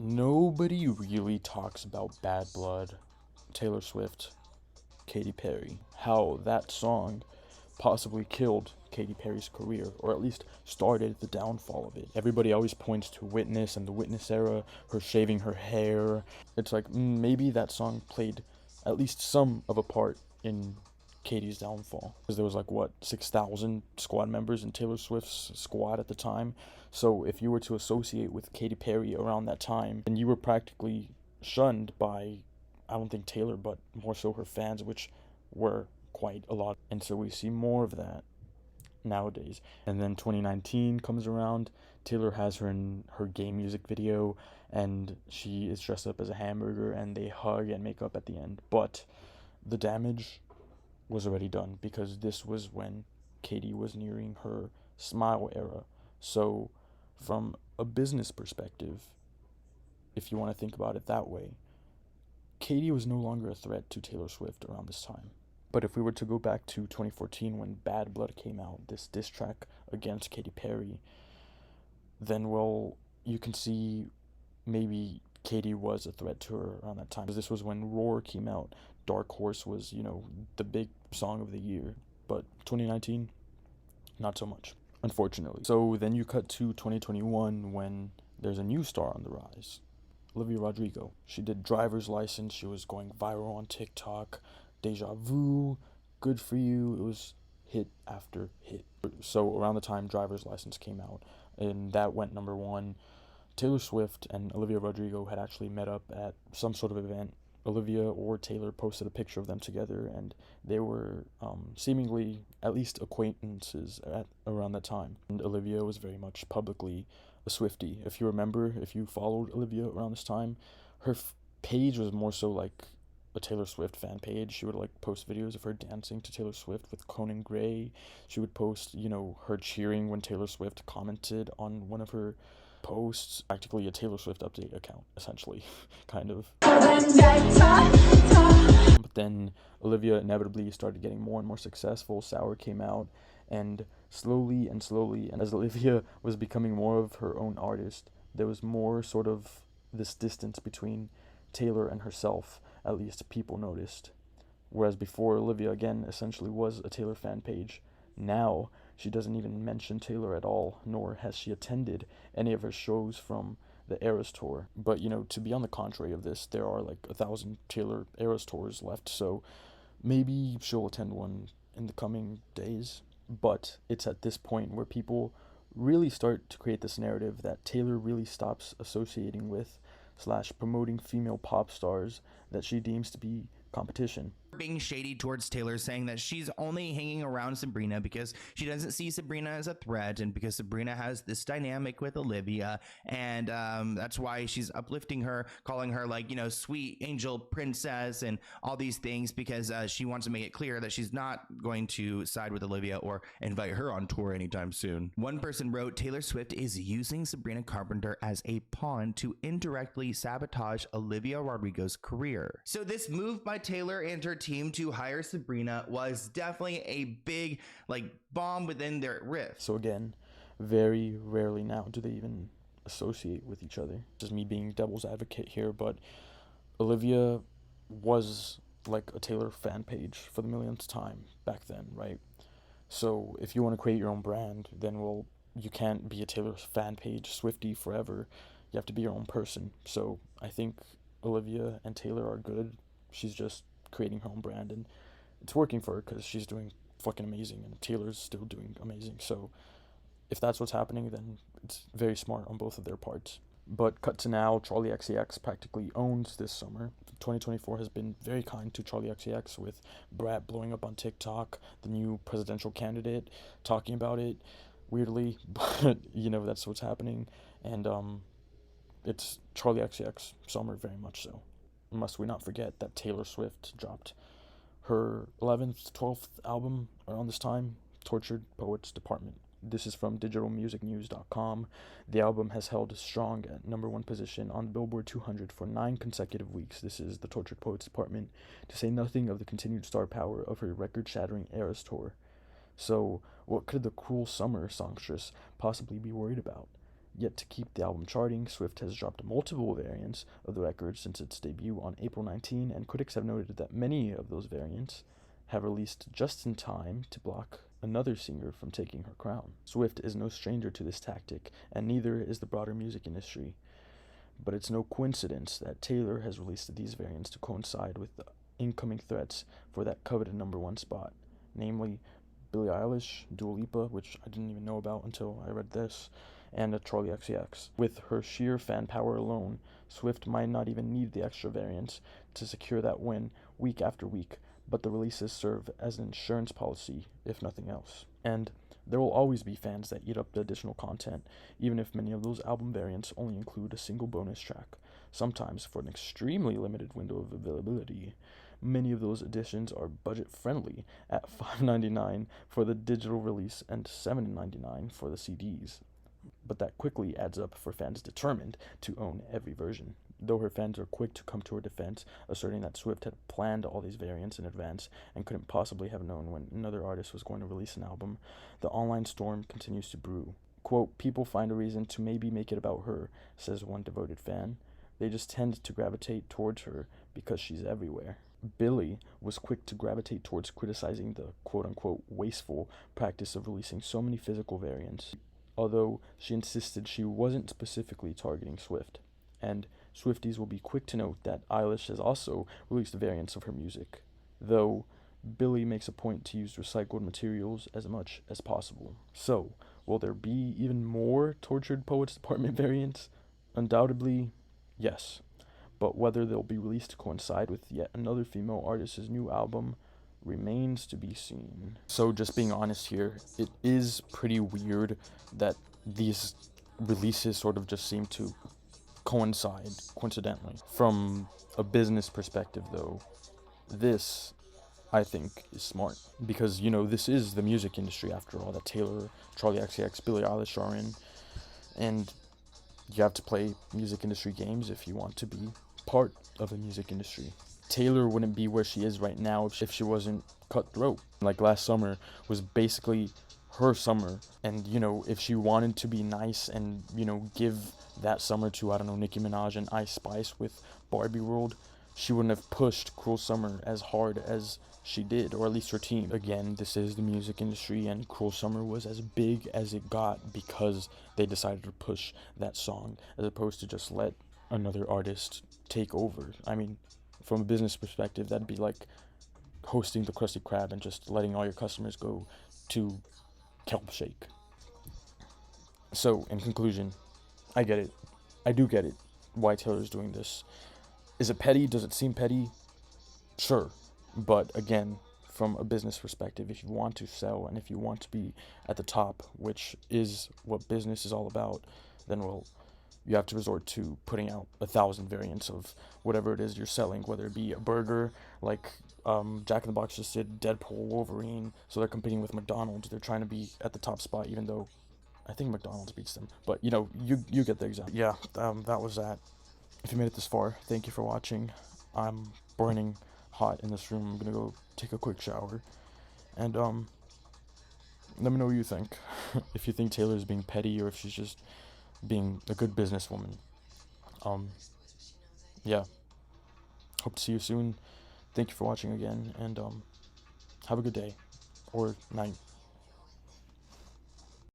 Nobody really talks about Bad Blood, Taylor Swift, Katy Perry, how that song possibly killed Katy Perry's career, or at least started the downfall of it. Everybody always points to Witness and the Witness era, her shaving her hair. It's like maybe that song played at least some of a part in Katy's downfall, because there was like what 6,000 squad members in Taylor Swift's squad at the time. So if you were to associate with Katy Perry around that time, then you were practically shunned by, I don't think Taylor, but more so her fans, which were quite a lot. And so we see more of that nowadays. And then 2019 comes around. Taylor has her in her gay music video, and she is dressed up as a hamburger, and they hug and make up at the end. But the damage was already done, because this was when Katy was nearing her Smile era. So, from a business perspective, if you want to think about it that way, Katy was no longer a threat to Taylor Swift around this time. But if we were to go back to 2014 when Bad Blood came out, this diss track against Katy Perry, then, well, you can see maybe Katy was a threat to her around that time. Because this was when Roar came out. Dark Horse was, the big song of the year. But 2019, not so much, unfortunately. So then you cut to 2021 when there's a new star on the rise. Olivia Rodrigo. She did Driver's License. She was going viral on TikTok. Deja Vu, Good For You. It was hit after hit. So around the time Driver's License came out, and that went number one, Taylor Swift and Olivia Rodrigo had actually met up at some sort of event. Olivia or Taylor posted a picture of them together, and they were seemingly at least acquaintances at around that time. And Olivia was very much publicly a Swiftie. If you remember, if you followed Olivia around this time, her page was more so like a Taylor Swift fan page. She would like post videos of her dancing to Taylor Swift with Conan Gray. She would post, her cheering when Taylor Swift commented on one of her posts. Practically a Taylor Swift update account, essentially, kind of. But then Olivia inevitably started getting more and more successful. Sour came out, and slowly, and as Olivia was becoming more of her own artist, there was more sort of this distance between Taylor and herself, at least people noticed. Whereas before, Olivia, again, essentially was a Taylor fan page. Now, she doesn't even mention Taylor at all, nor has she attended any of her shows from the Eras Tour. But, to be on the contrary of this, there are like 1,000 Taylor Eras Tours left, so maybe she'll attend one in the coming days. But it's at this point where people really start to create this narrative that Taylor really stops associating with / promoting female pop stars that she deems to be competition. Being shady towards Taylor, saying that she's only hanging around Sabrina because she doesn't see Sabrina as a threat, and because Sabrina has this dynamic with Olivia, and that's why she's uplifting her, calling her like, sweet angel princess and all these things, because she wants to make it clear that she's not going to side with Olivia or invite her on tour anytime soon. One person wrote, Taylor Swift is using Sabrina Carpenter as a pawn to indirectly sabotage Olivia Rodrigo's career. So this move by Taylor and her team to hire Sabrina was definitely a big bomb within their rift. So again, very rarely now do they even associate with each other. This is me being devil's advocate here, but Olivia was like a Taylor fan page for the millionth time back then, right? So if you want to create your own brand, then you can't be a Taylor fan page Swiftie forever. You have to be your own person. So I think Olivia and Taylor are good. She's just creating her own brand, and it's working for her because she's doing fucking amazing, and Taylor's still doing amazing. So if that's what's happening, then it's very smart on both of their parts. But cut to now, Charli XCX practically owns this summer. 2024 has been very kind to Charli XCX, with Brat blowing up on TikTok, the new presidential candidate talking about it weirdly, but that's what's happening. And it's Charli XCX summer, very much so. Must we not forget that Taylor Swift dropped her 11th, 12th album around this time, Tortured Poets Department. This is from digitalmusicnews.com. The album has held strong at number 1 position on the Billboard 200 for 9 consecutive weeks. This is the Tortured Poets Department, to say nothing of the continued star power of her record-shattering Eras Tour. So, what could the Cruel Summer songstress possibly be worried about? Yet to keep the album charting, Swift has dropped multiple variants of the record since its debut on April 19, and critics have noted that many of those variants have released just in time to block another singer from taking her crown. Swift is no stranger to this tactic, and neither is the broader music industry. But it's no coincidence that Taylor has released these variants to coincide with the incoming threats for that coveted number one spot, namely Billie Eilish, Dua Lipa, which I didn't even know about until I read this, and Charli XCX. With her sheer fan power alone, Swift might not even need the extra variants to secure that win week after week, but the releases serve as an insurance policy, if nothing else. And there will always be fans that eat up the additional content, even if many of those album variants only include a single bonus track, sometimes for an extremely limited window of availability. Many of those editions are budget-friendly at $5.99 for the digital release and $7.99 for the CDs. But that quickly adds up for fans determined to own every version. Though her fans are quick to come to her defense, asserting that Swift had planned all these variants in advance and couldn't possibly have known when another artist was going to release an album, the online storm continues to brew. Quote, "People find a reason to maybe make it about her," says one devoted fan. "They just tend to gravitate towards her because she's everywhere." Billie was quick to gravitate towards criticizing the quote-unquote wasteful practice of releasing so many physical variants, although she insisted she wasn't specifically targeting Swift. And Swifties will be quick to note that Eilish has also released variants of her music, though Billie makes a point to use recycled materials as much as possible. So, will there be even more Tortured Poets Department variants? Undoubtedly, yes. But whether they'll be released to coincide with yet another female artist's new album remains to be seen. So just being honest here, it is pretty weird that these releases sort of just seem to coincide coincidentally. From a business perspective though, this I think is smart because this is the music industry after all that Taylor, Charli XCX, Billie Eilish are in, and you have to play music industry games if you want to be part of the music industry. Taylor wouldn't be where she is right now if she wasn't cutthroat. Like last summer was basically her summer, and if she wanted to be nice and give that summer to Nicki Minaj and Ice Spice with Barbie World, she wouldn't have pushed Cruel Summer as hard as she did, or at least her team. Again, this is the music industry, and Cruel Summer was as big as it got because they decided to push that song as opposed to just let another artist take over. I mean, from a business perspective, that'd be like hosting the Krusty Krab and just letting all your customers go to Kelp Shake. So, in conclusion, I get it. I do get it why Taylor's doing this. Is it petty? Does it seem petty? Sure. But again, from a business perspective, if you want to sell and if you want to be at the top, which is what business is all about, then you have to resort to putting out 1,000 variants of whatever it is you're selling, whether it be a burger, like Jack in the Box just did Deadpool, Wolverine, so they're competing with McDonald's. They're trying to be at the top spot, even though I think McDonald's beats them. But, you get the example. Yeah, that was that. If you made it this far, thank you for watching. I'm burning hot in this room. I'm going to go take a quick shower. And, let me know what you think. If you think Taylor's being petty or if she's just being a good businesswoman. Yeah. Hope to see you soon. Thank you for watching again, and have a good day or night.